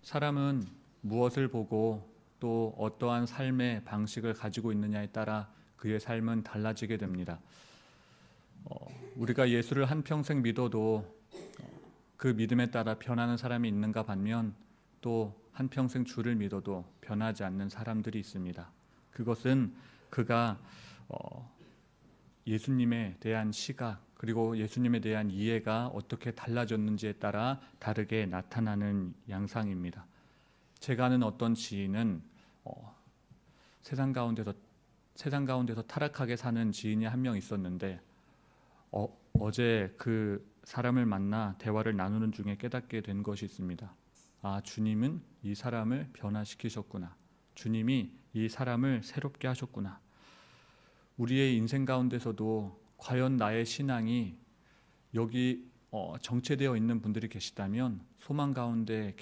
사람은 무엇을 보고 또 어떠한 삶의 방식을 가지고 있느냐에 따라 그의 삶은 달라지게 됩니다. 우리가 예수를 한평생 믿어도 그 믿음에 따라 변하는 사람이 있는가 반면 또 한평생 주를 믿어도 변하지 않는 사람들이 있습니다. 그것은 그가 예수님에 대한 시각 그리고 예수님에 대한 이해가 어떻게 달라졌는지에 따라 다르게 나타나는 양상입니다. 제가 아는 어떤 지인은 세상 가운데서 타락하게 사는 지인이 한 명 있었는데 어제 그 사람을 만나 대화를 나누는 중에 깨닫게 된 것이 있습니다. 아, 주님은 이 사람을 변화시키셨구나. 주님이 이 사람을 새롭게 하셨구나. 우리의 인생 가운데서도 과연 나의 신앙이 여기 정체되어 있는 분들이 계시다면 소망 가운데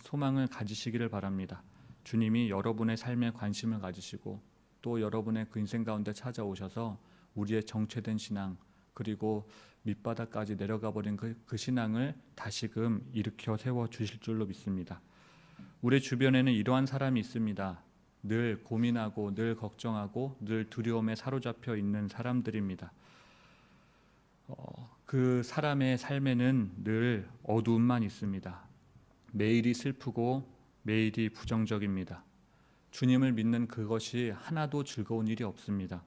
소망을 가지시기를 바랍니다. 주님이 여러분의 삶에 관심을 가지시고 또 여러분의 그 인생 가운데 찾아오셔서 우리의 정체된 신앙 그리고 밑바닥까지 내려가 버린 그 신앙을 다시금 일으켜 세워 주실 줄로 믿습니다. 우리 주변에는 이러한 사람이 있습니다. 늘 고민하고 늘 걱정하고 늘 두려움에 사로잡혀 있는 사람들입니다. 그 사람의 삶에는 늘 어두움만 있습니다. 매일이 슬프고 매일이 부정적입니다. 주님을 믿는 그것이 하나도 즐거운 일이 없습니다.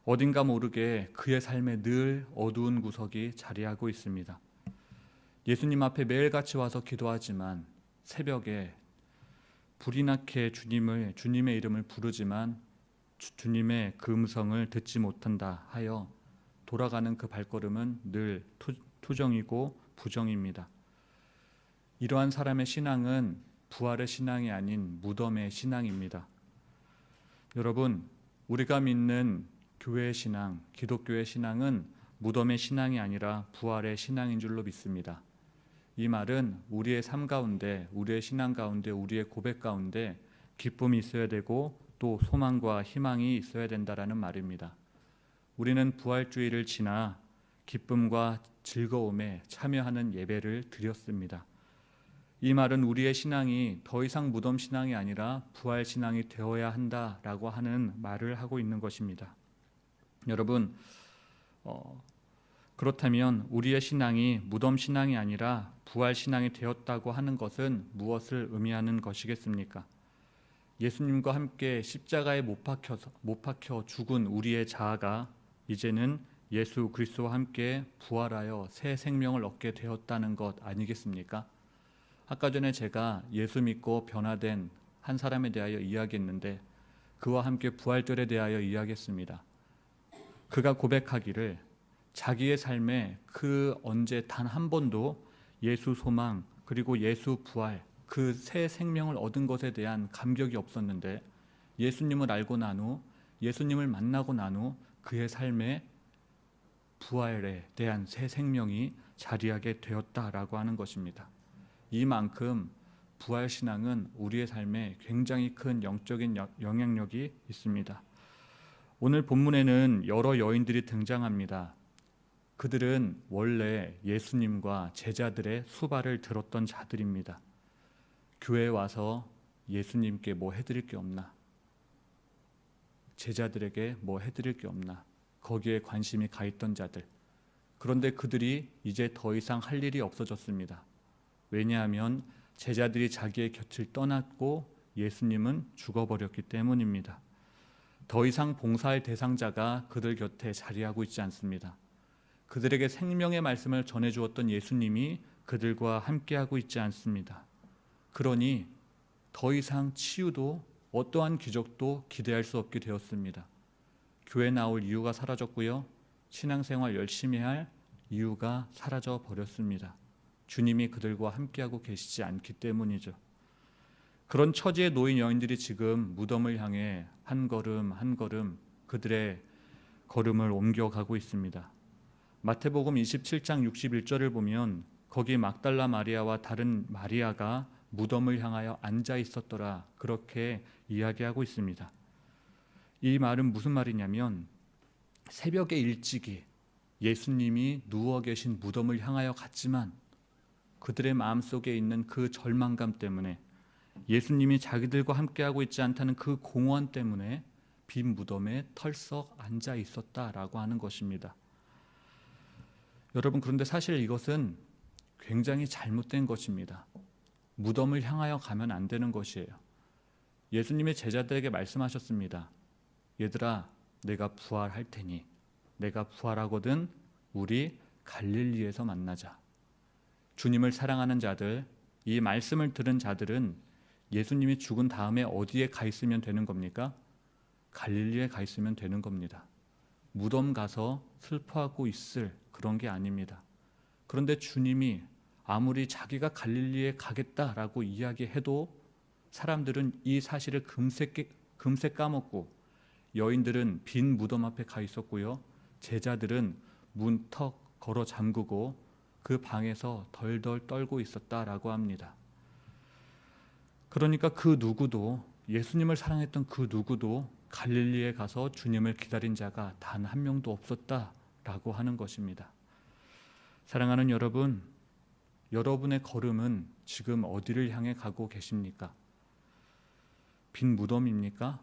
어딘가 모르게 그의 삶에 늘 어두운 구석이 자리하고 있습니다. 예수님 앞에 매일같이 와서 기도하지만 새벽에 불이 나게 주님의 이름을 부르지만 주님의 그 음성을 듣지 못한다 하여 돌아가는 그 발걸음은 늘 투정이고 부정입니다. 이러한 사람의 신앙은 부활의 신앙이 아닌 무덤의 신앙입니다. 여러분, 우리가 믿는 교회의 신앙, 기독교의 신앙은 무덤의 신앙이 아니라 부활의 신앙인 줄로 믿습니다. 이 말은 우리의 삶 가운데, 우리의 신앙 가운데, 우리의 고백 가운데 기쁨이 있어야 되고 또 소망과 희망이 있어야 된다라는 말입니다. 우리는 부활주의를 지나 기쁨과 즐거움에 참여하는 예배를 드렸습니다. 이 말은 우리의 신앙이 더 이상 무덤 신앙이 아니라 부활 신앙이 되어야 한다라고 하는 말을 하고 있는 것입니다. 여러분, 그렇다면 우리의 신앙이 무덤 신앙이 아니라 부활 신앙이 되었다고 하는 것은 무엇을 의미하는 것이겠습니까? 예수님과 함께 십자가에 못 박혀 죽은 우리의 자아가 이제는 예수 그리스도와 함께 부활하여 새 생명을 얻게 되었다는 것 아니겠습니까? 아까 전에 제가 예수 믿고 변화된 한 사람에 대하여 이야기했는데 그와 함께 부활절에 대하여 이야기했습니다. 그가 고백하기를 자기의 삶에 그 언제 단 한 번도 예수 소망 그리고 예수 부활 그 새 생명을 얻은 것에 대한 감격이 없었는데 예수님을 알고 난 후 예수님을 만나고 난 후 그의 삶에 부활에 대한 새 생명이 자리하게 되었다라고 하는 것입니다. 이만큼 부활신앙은 우리의 삶에 굉장히 큰 영적인 영향력이 있습니다. 오늘 본문에는 여러 여인들이 등장합니다. 그들은 원래 예수님과 제자들의 수발을 들었던 자들입니다. 교회에 와서 예수님께 뭐 해드릴 게 없나? 제자들에게 뭐 해드릴 게 없나? 거기에 관심이 가 있던 자들. 그런데 그들이 이제 더 이상 할 일이 없어졌습니다. 왜냐하면 제자들이 자기의 곁을 떠났고 예수님은 죽어버렸기 때문입니다. 더 이상 봉사할 대상자가 그들 곁에 자리하고 있지 않습니다. 그들에게 생명의 말씀을 전해주었던 예수님이 그들과 함께하고 있지 않습니다. 그러니 더 이상 치유도 어떠한 기적도 기대할 수 없게 되었습니다. 교회 나올 이유가 사라졌고요. 신앙생활 열심히 할 이유가 사라져 버렸습니다. 주님이 그들과 함께하고 계시지 않기 때문이죠. 그런 처지에 놓인 여인들이 지금 무덤을 향해 한 걸음 한 걸음 그들의 걸음을 옮겨가고 있습니다. 마태복음 27장 61절을 보면 거기 막달라 마리아와 다른 마리아가 무덤을 향하여 앉아 있었더라 그렇게 이야기하고 있습니다. 이 말은 무슨 말이냐면 새벽에 일찍이 예수님이 누워 계신 무덤을 향하여 갔지만 그들의 마음속에 있는 그 절망감 때문에, 예수님이 자기들과 함께하고 있지 않다는 그 공허함 때문에 빈 무덤에 털썩 앉아 있었다라고 하는 것입니다. 여러분, 그런데 사실 이것은 굉장히 잘못된 것입니다. 무덤을 향하여 가면 안 되는 것이에요. 예수님의 제자들에게 말씀하셨습니다. 얘들아, 내가 부활할 테니, 내가 부활하거든 우리 갈릴리에서 만나자. 주님을 사랑하는 자들, 이 말씀을 들은 자들은 예수님이 죽은 다음에 어디에 가 있으면 되는 겁니까? 갈릴리에 가 있으면 되는 겁니다. 무덤 가서 슬퍼하고 있을 그런 게 아닙니다. 그런데 주님이 아무리 자기가 갈릴리에 가겠다라고 이야기해도 사람들은 이 사실을 금세 까먹고, 여인들은 빈 무덤 앞에 가 있었고요, 제자들은 문턱 걸어 잠그고 그 방에서 덜덜 떨고 있었다라고 합니다. 그러니까 그 누구도, 예수님을 사랑했던 그 누구도 갈릴리에 가서 주님을 기다린 자가 단 한 명도 없었다라고 하는 것입니다. 사랑하는 여러분, 여러분의 걸음은 지금 어디를 향해 가고 계십니까? 빈 무덤입니까?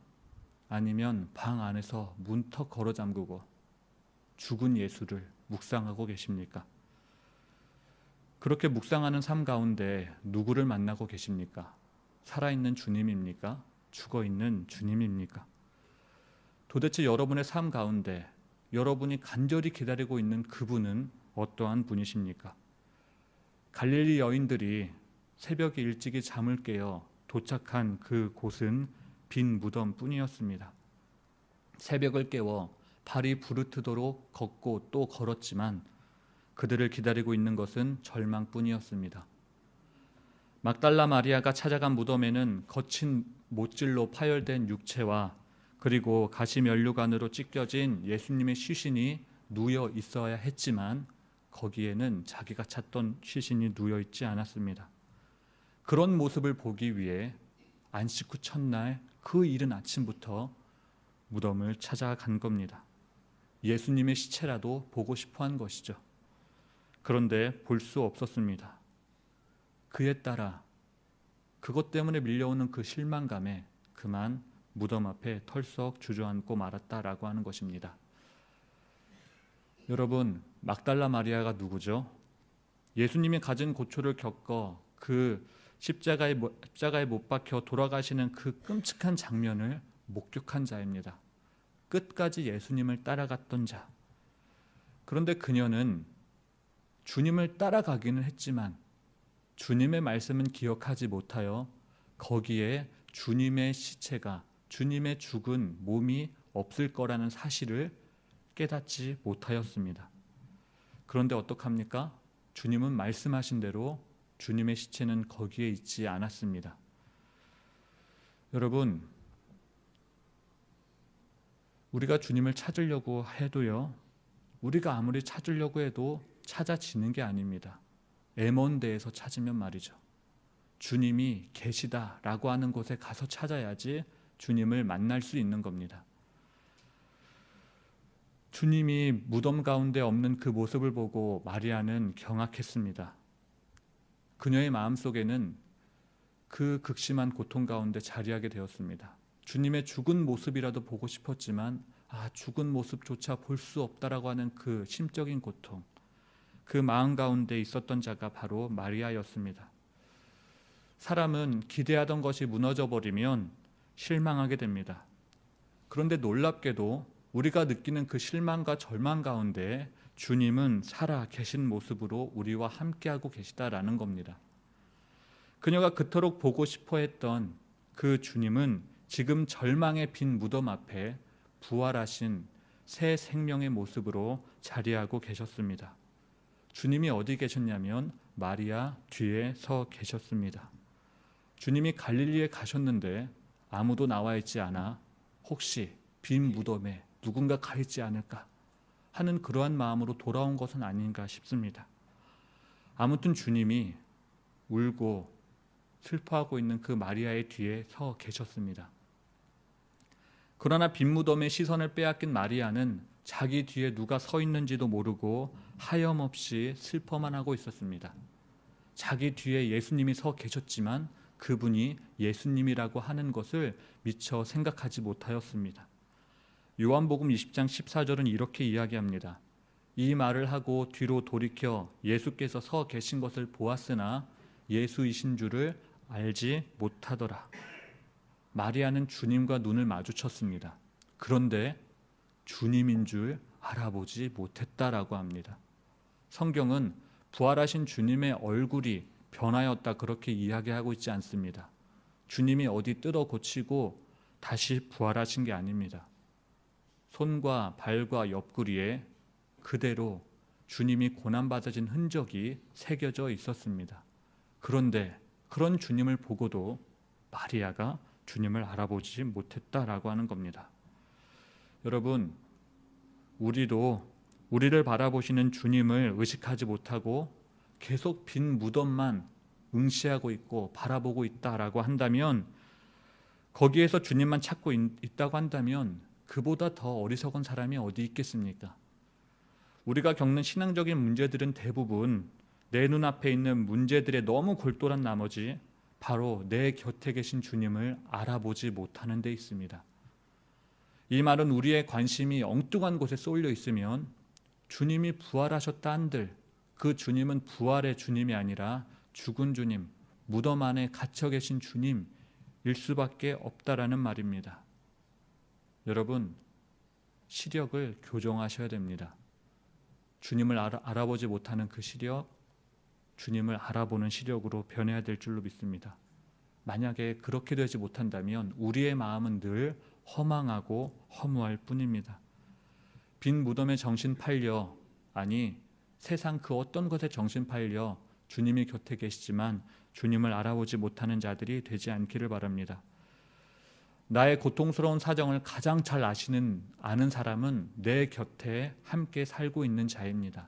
아니면 방 안에서 문턱 걸어 잠그고 죽은 예수를 묵상하고 계십니까? 그렇게 묵상하는 삶 가운데 누구를 만나고 계십니까? 살아있는 주님입니까? 죽어있는 주님입니까? 도대체 여러분의 삶 가운데 여러분이 간절히 기다리고 있는 그분은 어떠한 분이십니까? 갈릴리 여인들이 새벽에 일찍이 잠을 깨어 도착한 그 곳은 빈 무덤뿐이었습니다. 새벽을 깨워 발이 부르트도록 걷고 또 걸었지만 그들을 기다리고 있는 것은 절망뿐이었습니다. 막달라 마리아가 찾아간 무덤에는 거친 못질로 파열된 육체와 그리고 가시면류관으로 찢겨진 예수님의 시신이 누여 있어야 했지만 거기에는 자기가 찾던 시신이 누여 있지 않았습니다. 그런 모습을 보기 위해 안식 후 첫날 그 이른 아침부터 무덤을 찾아간 겁니다. 예수님의 시체라도 보고 싶어 한 것이죠. 그런데 볼 수 없었습니다. 그에 따라 그것 때문에 밀려오는 그 실망감에 그만 무덤 앞에 털썩 주저앉고 말았다라고 하는 것입니다. 여러분, 막달라 마리아가 누구죠? 예수님이 가진 고초를 겪어 그 십자가에 못 박혀 돌아가시는 그 끔찍한 장면을 목격한 자입니다. 끝까지 예수님을 따라갔던 자. 그런데 그녀는 주님을 따라가기는 했지만 주님의 말씀은 기억하지 못하여 거기에 주님의 시체가, 주님의 죽은 몸이 없을 거라는 사실을 깨닫지 못하였습니다. 그런데 어떡합니까? 주님은 말씀하신 대로 주님의 시체는 거기에 있지 않았습니다. 여러분, 우리가 주님을 찾으려고 해도요, 우리가 아무리 찾으려고 해도 찾아지는 게 아닙니다. 먼 데에서 찾으면 말이죠. 주님이 계시다라고 하는 곳에 가서 찾아야지 주님을 만날 수 있는 겁니다. 주님이 무덤 가운데 없는 그 모습을 보고 마리아는 경악했습니다. 그녀의 마음속에는 그 극심한 고통 가운데 자리하게 되었습니다. 주님의 죽은 모습이라도 보고 싶었지만 죽은 모습조차 볼 수 없다라고 하는 그 심적인 고통, 그 마음 가운데 있었던 자가 바로 마리아였습니다. 사람은 기대하던 것이 무너져 버리면 실망하게 됩니다. 그런데 놀랍게도 우리가 느끼는 그 실망과 절망 가운데 주님은 살아 계신 모습으로 우리와 함께하고 계시다라는 겁니다. 그녀가 그토록 보고 싶어 했던 그 주님은 지금 절망의 빈 무덤 앞에 부활하신 새 생명의 모습으로 자리하고 계셨습니다. 주님이 어디 계셨냐면 마리아 뒤에 서 계셨습니다. 주님이 갈릴리에 가셨는데 아무도 나와 있지 않아 혹시 빈 무덤에 누군가 가 있지 않을까 하는 그러한 마음으로 돌아온 것은 아닌가 싶습니다. 아무튼 주님이 울고 슬퍼하고 있는 그 마리아의 뒤에 서 계셨습니다. 그러나 빈 무덤의 시선을 빼앗긴 마리아는 자기 뒤에 누가 서 있는지도 모르고 하염없이 슬퍼만 하고 있었습니다. 자기 뒤에 예수님이 서 계셨지만 그분이 예수님이라고 하는 것을 미처 생각하지 못하였습니다. 요한복음 20장 14절은 이렇게 이야기합니다. 이 말을 하고 뒤로 돌이켜 예수께서 서 계신 것을 보았으나 예수이신 줄을 알지 못하더라. 마리아는 주님과 눈을 마주쳤습니다. 그런데 주님인 줄 알아보지 못했다라고 합니다. 성경은 부활하신 주님의 얼굴이 변하였다 그렇게 이야기하고 있지 않습니다. 주님이 어디 뜯어 고치고 다시 부활하신 게 아닙니다. 손과 발과 옆구리에 그대로 주님이 고난받으신 흔적이 새겨져 있었습니다. 그런데 그런 주님을 보고도 마리아가 주님을 알아보지 못했다라고 하는 겁니다. 여러분, 우리도 우리를 바라보시는 주님을 의식하지 못하고 계속 빈 무덤만 응시하고 있고 바라보고 있다라고 한다면, 거기에서 주님만 찾고 있다고 한다면 그보다 더 어리석은 사람이 어디 있겠습니까? 우리가 겪는 신앙적인 문제들은 대부분 내 눈앞에 있는 문제들에 너무 골똘한 나머지 바로 내 곁에 계신 주님을 알아보지 못하는 데 있습니다. 이 말은 우리의 관심이 엉뚱한 곳에 쏠려 있으면 주님이 부활하셨다 한들 그 주님은 부활의 주님이 아니라 죽은 주님, 무덤 안에 갇혀 계신 주님일 수밖에 없다라는 말입니다. 여러분, 시력을 교정하셔야 됩니다. 주님을 알아보지 못하는 그 시력, 주님을 알아보는 시력으로 변해야 될 줄로 믿습니다. 만약에 그렇게 되지 못한다면 우리의 마음은 늘 허망하고 허무할 뿐입니다. 빈 무덤에 정신 팔려, 아니 세상 그 어떤 것에 정신 팔려 주님이 곁에 계시지만 주님을 알아보지 못하는 자들이 되지 않기를 바랍니다. 나의 고통스러운 사정을 가장 잘 아는 사람은 내 곁에 함께 살고 있는 자입니다.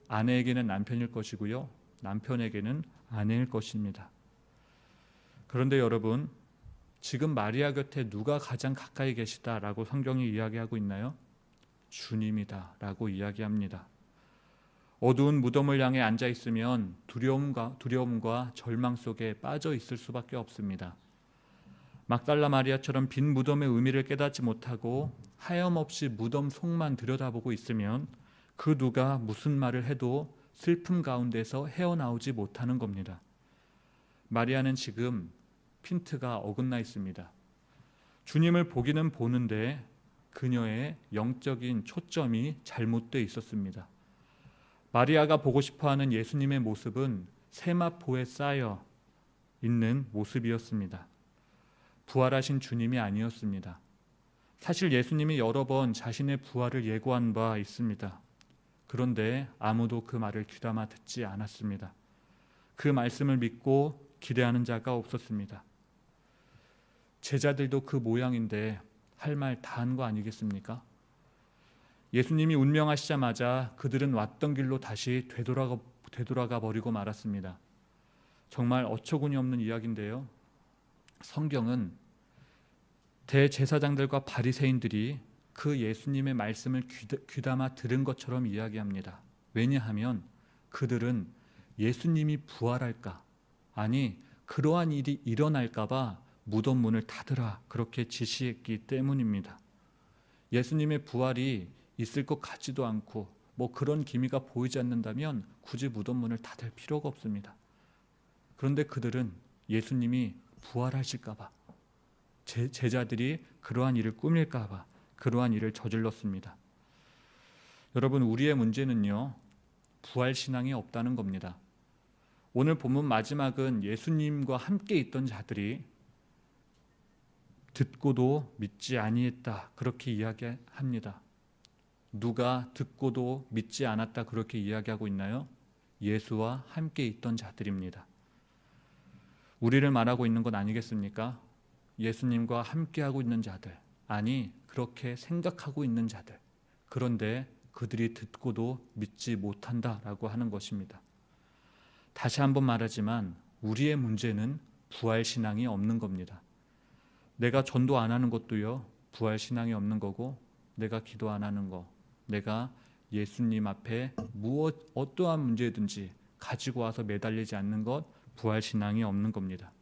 아내에게는 남편일 것이고요, 남편에게는 아내일 것입니다. 그런데 여러분, 지금 마리아 곁에 누가 가장 가까이 계시다라고 성경이 이야기하고 있나요? 주님이다라고 이야기합니다. 어두운 무덤을 향해 앉아 있으면 두려움과 절망 속에 빠져 있을 수밖에 없습니다. 막달라 마리아처럼 빈 무덤의 의미를 깨닫지 못하고 하염없이 무덤 속만 들여다보고 있으면 그 누가 무슨 말을 해도 슬픔 가운데서 헤어나오지 못하는 겁니다. 마리아는 지금 핀트가 어긋나 있습니다. 주님을 보기는 보는데 그녀의 영적인 초점이 잘못되어 있었습니다. 마리아가 보고 싶어하는 예수님의 모습은 세마포에 쌓여 있는 모습이었습니다. 부활하신 주님이 아니었습니다. 사실 예수님이 여러 번 자신의 부활을 예고한 바 있습니다. 그런데 아무도 그 말을 귀담아 듣지 않았습니다. 그 말씀을 믿고 기대하는 자가 없었습니다. 제자들도 그 모양인데 할 말 다 한 거 아니겠습니까? 예수님이 운명하시자마자 그들은 왔던 길로 다시 되돌아가 버리고 말았습니다. 정말 어처구니 없는 이야기인데요. 성경은 대제사장들과 바리새인들이 그 예수님의 말씀을 귀담아 들은 것처럼 이야기합니다. 왜냐하면 그들은 예수님이 부활할까, 아니 그러한 일이 일어날까 봐 무덤 문을 닫으라 그렇게 지시했기 때문입니다. 예수님의 부활이 있을 것 같지도 않고 뭐 그런 기미가 보이지 않는다면 굳이 무덤 문을 닫을 필요가 없습니다. 그런데 그들은 예수님이 부활하실까 봐, 제자들이 그러한 일을 꾸밀까 봐 그러한 일을 저질렀습니다. 여러분, 우리의 문제는요, 부활신앙이 없다는 겁니다. 오늘 본문 마지막은 예수님과 함께 있던 자들이 듣고도 믿지 아니했다 그렇게 이야기합니다. 누가 듣고도 믿지 않았다 그렇게 이야기하고 있나요? 예수와 함께 있던 자들입니다. 우리를 말하고 있는 건 아니겠습니까? 예수님과 함께하고 있는 자들, 아니 그렇게 생각하고 있는 자들, 그런데 그들이 듣고도 믿지 못한다라고 하는 것입니다. 다시 한번 말하지만 우리의 문제는 부활신앙이 없는 겁니다. 내가 전도 안 하는 것도요, 부활신앙이 없는 거고, 내가 기도 안 하는 거, 내가 예수님 앞에 어떠한 문제든지 가지고 와서 매달리지 않는 것, 부활신앙이 없는 겁니다.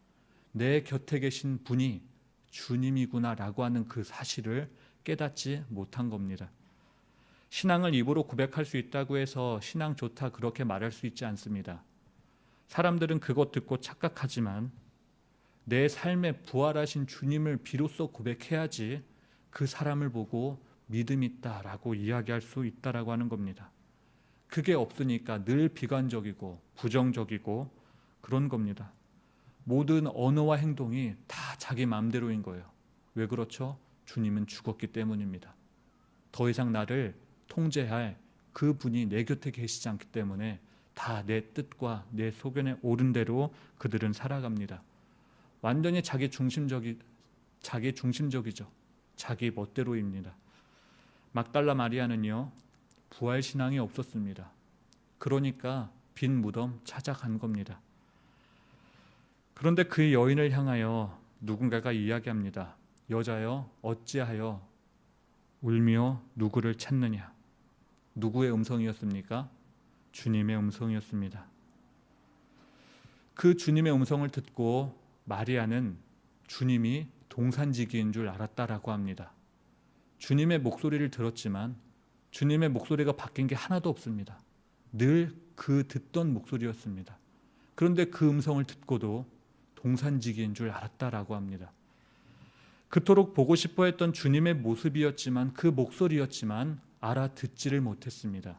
내 곁에 계신 분이 주님이구나라고 하는 그 사실을 깨닫지 못한 겁니다. 신앙을 입으로 고백할 수 있다고 해서 신앙 좋다 그렇게 말할 수 있지 않습니다. 사람들은 그것 듣고 착각하지만 내 삶에 부활하신 주님을 비로소 고백해야지 그 사람을 보고 믿음 있다라고 이야기할 수 있다라고 하는 겁니다. 그게 없으니까 늘 비관적이고 부정적이고 그런 겁니다. 모든 언어와 행동이 다 자기 마음대로인 거예요. 왜 그렇죠? 주님은 죽었기 때문입니다. 더 이상 나를 통제할 그 분이 내 곁에 계시지 않기 때문에 다 내 뜻과 내 소견에 옳은 대로 그들은 살아갑니다. 완전히 자기 중심적이죠. 자기 멋대로입니다. 막달라 마리아는요, 부활신앙이 없었습니다. 그러니까 빈 무덤 찾아간 겁니다. 그런데 그 여인을 향하여 누군가가 이야기합니다. 여자여, 어찌하여 울며 누구를 찾느냐? 누구의 음성이었습니까? 주님의 음성이었습니다. 그 주님의 음성을 듣고 마리아는 주님이 동산지기인 줄 알았다라고 합니다. 주님의 목소리를 들었지만 주님의 목소리가 바뀐 게 하나도 없습니다. 늘 그 듣던 목소리였습니다. 그런데 그 음성을 듣고도 동산지기인 줄 알았다라고 합니다. 그토록 보고 싶어 했던 주님의 모습이었지만 그 목소리였지만 알아듣지를 못했습니다.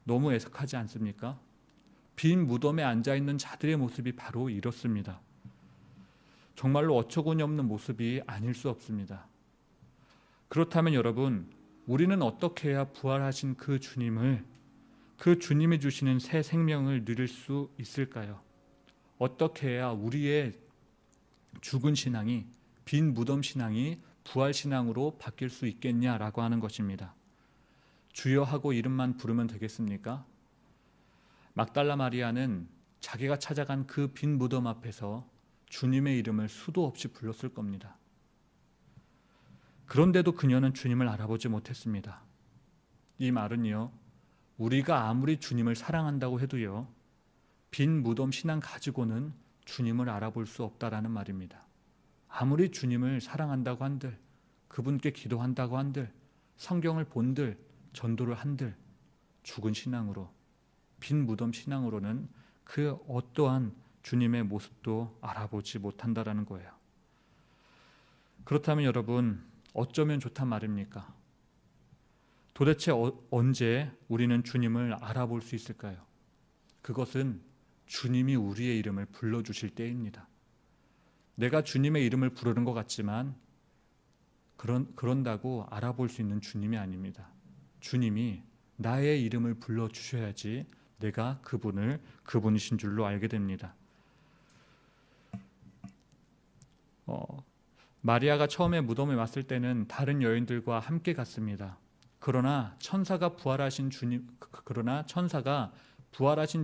너무 애석하지 않습니까? 빈 무덤에 앉아있는 자들의 모습이 바로 이렇습니다. 정말로 어처구니 없는 모습이 아닐 수 없습니다. 그렇다면 여러분, 우리는 어떻게 해야 부활하신 그 주님을, 그 주님이 주시는 새 생명을 누릴 수 있을까요? 어떻게 해야 우리의 죽은 신앙이, 빈 무덤 신앙이 부활 신앙으로 바뀔 수 있겠냐라고 하는 것입니다. 주여 하고 이름만 부르면 되겠습니까? 막달라 마리아는 자기가 찾아간 그 빈 무덤 앞에서 주님의 이름을 수도 없이 불렀을 겁니다. 그런데도 그녀는 주님을 알아보지 못했습니다. 이 말은요, 우리가 아무리 주님을 사랑한다고 해도요, 빈 무덤 신앙 가지고는 주님을 알아볼 수 없다라는 말입니다. 아무리 주님을 사랑한다고 한들, 그분께 기도한다고 한들, 성경을 본들, 전도를 한들, 죽은 신앙으로, 빈 무덤 신앙으로는 그 어떠한 주님의 모습도 알아보지 못한다라는 거예요. 그렇다면 여러분, 어쩌면 좋단 말입니까? 도대체 언제 우리는 주님을 알아볼 수 있을까요? 그것은 주님이 우리의 이름을 불러주실 때입니다. 내가 주님의 이름을 부르는 것 같지만 그런다고 알아볼 수 있는 주님이 아닙니다. 주님이 나의 이름을 불러주셔야지 내가 그분이신 줄로 알게 됩니다. 마리아가 처음에 무덤에 왔을 때는 다른 여인들과 함께 갔습니다. 그러나 천사가 부활하신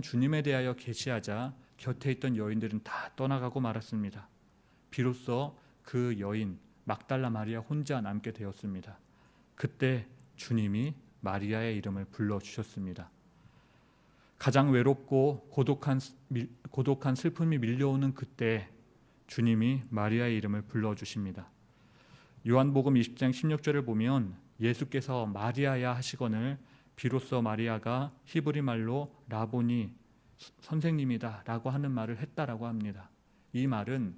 주님에 대하여 계시하자 곁에 있던 여인들은 다 떠나가고 말았습니다. 비로소 그 여인 막달라 마리아 혼자 남게 되었습니다. 그때 주님이 마리아의 이름을 불러주셨습니다. 가장 외롭고 고독한 슬픔이 밀려오는 그때 주님이 마리아의 이름을 불러주십니다. 요한복음 20장 16절을 보면 예수께서 마리아야 하시거늘 비로소 마리아가 히브리 말로 라보니 선생님이다 라고 하는 말을 했다라고 합니다. 이 말은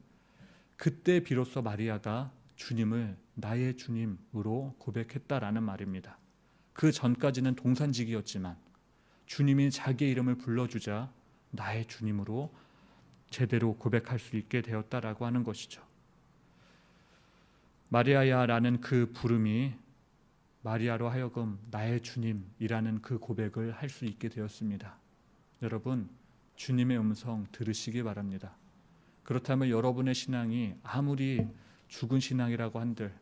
그때 비로소 마리아가 주님을 나의 주님으로 고백했다라는 말입니다. 그 전까지는 동산지기였지만 주님이 자기의 이름을 불러주자 나의 주님으로 제대로 고백할 수 있게 되었다라고 하는 것이죠. 마리아야라는 그 부름이 마리아로 하여금 나의 주님이라는 그 고백을 할 수 있게 되었습니다. 여러분, 주님의 음성 들으시기 바랍니다. 그렇다면 여러분의 신앙이 아무리 죽은 신앙이라고 한들,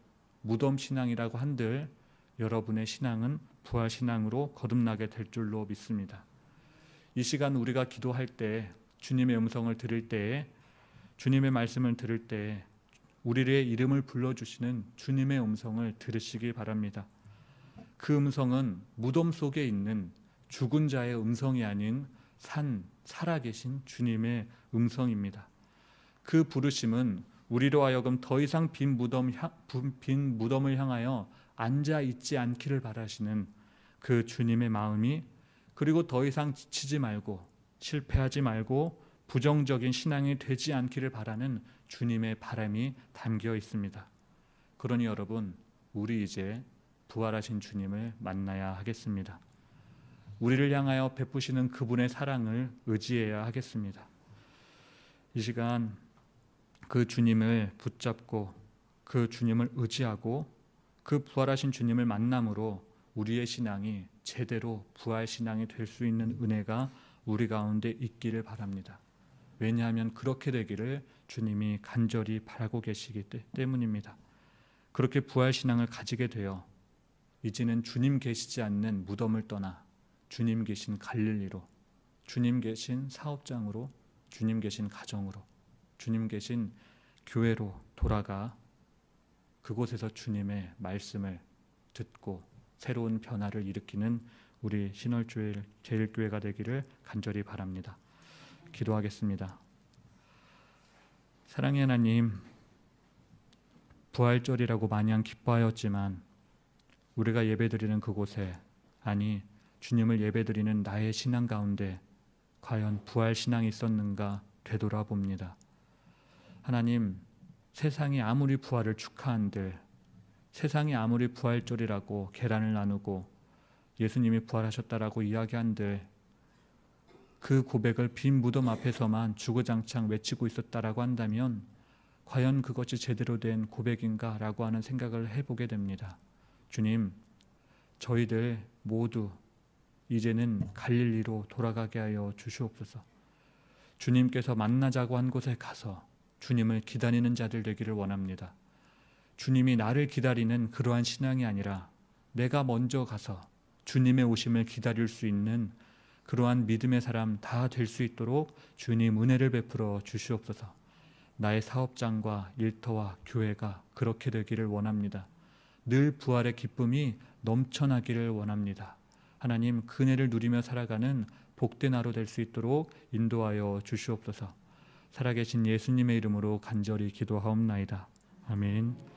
무덤 신앙이라고 한들 여러분의 신앙은 부활 신앙으로 거듭나게 될 줄로 믿습니다. 이 시간 우리가 기도할 때, 주님의 음성을 들을 때에, 주님의 말씀을 들을 때에 우리의 이름을 불러주시는 주님의 음성을 들으시기 바랍니다. 그 음성은 무덤 속에 있는 죽은 자의 음성이 아닌 살아계신 주님의 음성입니다. 그 부르심은 우리로 하여금 더 이상 빈 무덤을 향하여 앉아 있지 않기를 바라시는 그 주님의 마음이, 그리고 더 이상 지치지 말고 실패하지 말고 부정적인 신앙이 되지 않기를 바라는 주님의 바람이 담겨 있습니다. 그러니 여러분, 우리 이제 부활하신 주님을 만나야 하겠습니다. 우리를 향하여 베푸시는 그분의 사랑을 의지해야 하겠습니다. 이 시간 그 주님을 붙잡고 그 주님을 의지하고 그 부활하신 주님을 만남으로 우리의 신앙이 제대로 부활 신앙이 될 수 있는 은혜가 우리 가운데 있기를 바랍니다. 왜냐하면 그렇게 되기를 주님이 간절히 바라고 계시기 때문입니다. 그렇게 부활 신앙을 가지게 되어 이제는 주님 계시지 않는 무덤을 떠나 주님 계신 갈릴리로, 주님 계신 사업장으로, 주님 계신 가정으로, 주님 계신 교회로 돌아가 그곳에서 주님의 말씀을 듣고 새로운 변화를 일으키는 우리 신월주일 제일교회가 되기를 간절히 바랍니다. 기도하겠습니다. 사랑의 하나님, 부활절이라고 마냥 기뻐하였지만 우리가 예배드리는 그곳에, 아니 주님을 예배드리는 나의 신앙 가운데 과연 부활 신앙이 있었는가 되돌아봅니다. 하나님, 세상이 아무리 부활을 축하한들, 세상이 아무리 부활절이라고 계란을 나누고 예수님이 부활하셨다라고 이야기한들 그 고백을 빈 무덤 앞에서만 주구장창 외치고 있었다라고 한다면 과연 그것이 제대로 된 고백인가 라고 하는 생각을 해보게 됩니다. 주님, 저희들 모두 이제는 갈릴리로 돌아가게 하여 주시옵소서. 주님께서 만나자고 한 곳에 가서 주님을 기다리는 자들 되기를 원합니다. 주님이 나를 기다리는 그러한 신앙이 아니라 내가 먼저 가서 주님의 오심을 기다릴 수 있는 그러한 믿음의 사람 다 될 수 있도록 주님 은혜를 베풀어 주시옵소서. 나의 사업장과 일터와 교회가 그렇게 되기를 원합니다. 늘 부활의 기쁨이 넘쳐나기를 원합니다. 하나님, 그 은혜를 누리며 살아가는 복된 하루 될 수 있도록 인도하여 주시옵소서. 살아계신 예수님의 이름으로 간절히 기도하옵나이다. 아멘.